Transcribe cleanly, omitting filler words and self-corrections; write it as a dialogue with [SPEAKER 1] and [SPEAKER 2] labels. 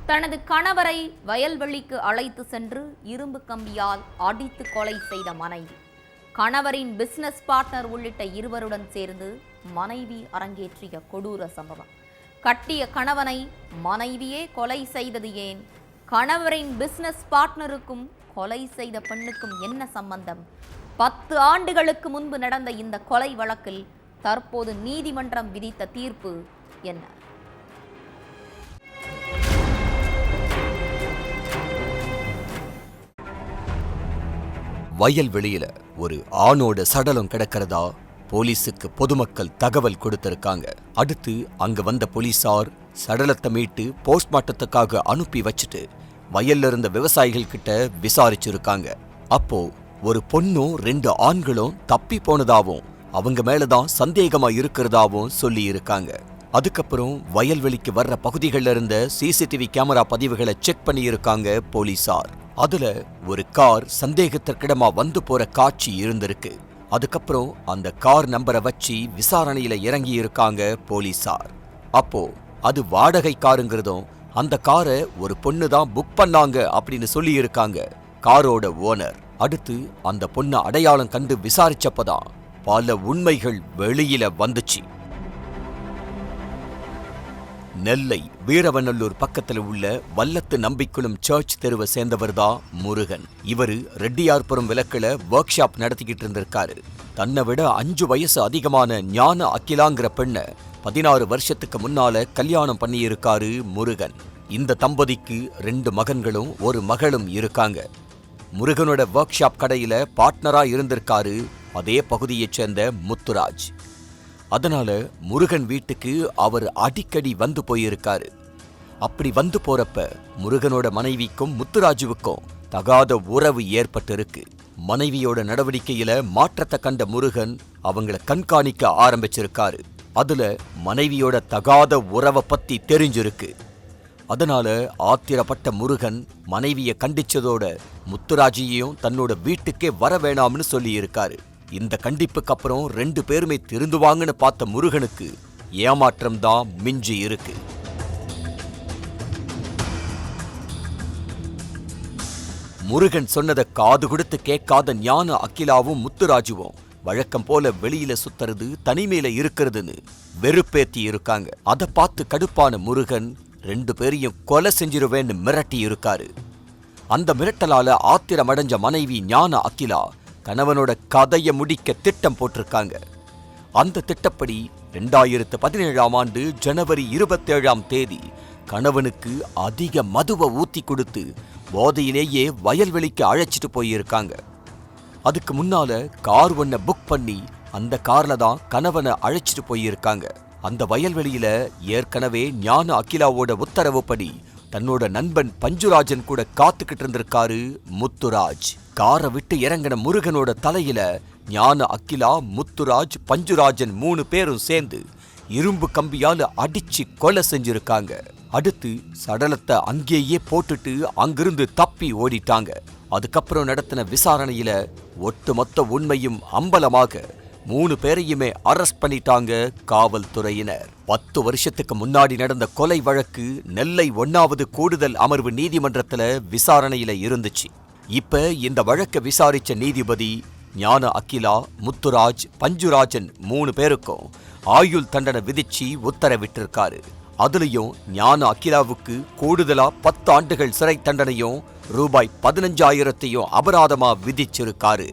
[SPEAKER 1] தனது கணவரை வயல்வெளிக்கு அழைத்து சென்று இரும்பு கம்பியால் அடித்து கொலை செய்த மனைவி. கணவரின் பிசினஸ் பார்ட்னர் உள்ளிட்ட இருவருடன் சேர்ந்து மனைவி அரங்கேற்றிய கொடூர சம்பவம். கட்டிய கணவனை மனைவியே கொலை செய்தது ஏன்? கணவரின் பிசினஸ் பார்ட்னருக்கும் கொலை செய்த பெண்ணுக்கும் என்ன சம்பந்தம்? 10 ஆண்டுகளுக்கு முன்பு நடந்த இந்த கொலை வழக்கில் தற்போது நீதிமன்றம் விதித்த தீர்ப்பு என்ன?
[SPEAKER 2] வயல்வெளியில ஒரு ஆணோட சடலம் கிடக்கிறதா போலீஸுக்கு பொதுமக்கள் தகவல் கொடுத்திருக்காங்க. அடுத்து அங்க வந்த போலீசார் சடலத்தை மீட்டு போஸ்ட்மார்ட்டத்துக்காக அனுப்பி வச்சுட்டு வயல்ல இருந்த விவசாயிகள் கிட்ட விசாரிச்சிருக்காங்க. அப்போ ஒரு பொண்ணும் 2 ஆண்களும் தப்பி போனதாவும் அவங்க மேலதான் சந்தேகமா இருக்கிறதாவும் சொல்லி இருக்காங்க. அதுக்கப்புறம் வயல்வெளிக்கு வர்ற பகுதிகளில் இருந்த சிசிடிவி கேமரா பதிவுகளை செக் பண்ணி இருக்காங்க போலீசார். அதுல ஒரு கார் சந்தேகத்திற்கிடமா வந்து போற காட்சி இருந்திருக்கு. அதுக்கப்புறம் அந்த கார் நம்பரை வச்சு விசாரணையில இறங்கி இருக்காங்க போலீசார். அப்போ அது வாடகை காருங்கிறதும் அந்த காரை ஒரு பொண்ணு தான் புக் பண்ணாங்க அப்படின்னு சொல்லி இருக்காங்க காரோட ஓனர். அடுத்து அந்த பொண்ணை அடையாளம் கண்டு விசாரிச்சப்பதான் பல உண்மைகள் வெளியில வந்துச்சு. நெல்லை வீரவநல்லூர் பக்கத்துல உள்ள வல்லத்து நம்பிக்குளம் சர்ச் தெருவை சேர்ந்தவர்தான் முருகன். இவரு ரெட்டியார்புரம் விலக்குல ஒர்க் ஷாப் நடத்திக்கிட்டு இருந்திருக்காரு. தன்னை விட 5 வயசு அதிகமான ஞான அகிலாங்கிற பெண்ணை 16 வருஷத்துக்கு முன்னால கல்யாணம் பண்ணியிருக்காரு முருகன். இந்த தம்பதிக்கு 2 மகன்களும் 1 மகளும் இருக்காங்க. முருகனோட ஒர்க் ஷாப் கடையில பார்ட்னரா இருந்திருக்காரு அதே பகுதியைச் சேர்ந்த முத்துராஜ். அதனால முருகன் வீட்டுக்கு அவர் அடிக்கடி வந்து போயிருக்காரு. அப்படி வந்து போறப்ப முருகனோட மனைவிக்கும் முத்துராஜுவுக்கும் தகாத உறவு ஏற்பட்டிருக்கு. மனைவியோட நடவடிக்கையில மாற்றத்தை கண்ட முருகன் அவங்கள கண்காணிக்க ஆரம்பிச்சிருக்காரு. அதுல மனைவியோட தகாத உறவை பத்தி தெரிஞ்சிருக்கு. அதனால ஆத்திரப்பட்ட முருகன் மனைவிய கண்டிச்சதோட முத்துராஜியையும் தன்னோட வீட்டுக்கே வர வேணாம்னு சொல்லி இருக்காரு. இந்த கண்டிப்புக்கு அப்புறம் 2 பேருமே திருந்துவாங்கன்னு பார்த்த முருகனுக்கு ஏமாற்றம் தான் மிஞ்சி இருக்கு. முருகன் சொன்னதை காது கொடுத்து கேட்காத ஞான அகிலாவும் முத்துராஜுவும் வழக்கம் போல வெளியில சுத்துறது தனிமையில இருக்கிறதுன்னு வெறுப்பேத்தி இருக்காங்க. அதை பார்த்து கடுப்பான முருகன் 2 பேரையும் கொலை செஞ்சிருவேன்னு மிரட்டி இருக்காரு. அந்த மிரட்டலால ஆத்திரமடைஞ்ச மனைவி ஞான அகிலா கணவனோட கதையை முடிக்க திட்டம் போட்டிருக்காங்க. அந்த திட்டப்படி 2017ஆம் ஆண்டு ஜனவரி 27ஆம் தேதி கணவனுக்கு அதிக மதுவை ஊத்தி கொடுத்து போதையிலேயே வயல்வெளிக்கு அழைச்சிட்டு போயிருக்காங்க. அதுக்கு முன்னால கார் ஒன்ன புக் பண்ணி அந்த கார்ல தான் கணவனை அழைச்சிட்டு போயிருக்காங்க. அந்த வயல்வெளியில ஏற்கனவே ஞான அகிலாவோட உத்தரவுப்படி தன்னோட நண்பன் பஞ்சுராஜன் கூட காத்துக்கிட்டு இருந்திருக்காரு முத்துராஜ். காரை விட்டு இறங்கின முருகனோட தலையில ஞான அகிலா, முத்துராஜ், பஞ்சுராஜன் 3 பேரும் சேர்ந்து இரும்பு கம்பியால அடிச்சு கொலை செஞ்சிருக்காங்க. அடுத்து சடலத்தை அங்கேயே போட்டுட்டு அங்கிருந்து தப்பி ஓடிட்டாங்க. அதுக்கப்புறம் நடத்தின விசாரணையில ஒட்டுமொத்த உண்மையும் அம்பலமாக 3 பேரையுமே அரெஸ்ட் பண்ணிட்டாங்க காவல்துறையினர். 10 வருஷத்துக்கு முன்னாடி நடந்த கொலை வழக்கு நெல்லை 1வது கூடுதல் அமர்வு நீதிமன்றத்துல விசாரணையில இருந்துச்சு. இப்ப இந்த வழக்க விசாரிச்ச நீதிபதி ஞான அகிலா, முத்துராஜ், பஞ்சுராஜன் 3 பேருக்கும் ஆயுள் தண்டனை விதிச்சு உத்தரவிட்டிருக்காரு. அதுலயும் ஞான அகிலாவுக்கு கூடுதலா 10 ஆண்டுகள் சிறை தண்டனையும் ரூபாய் 15,000 அபராதமா விதிச்சிருக்காரு.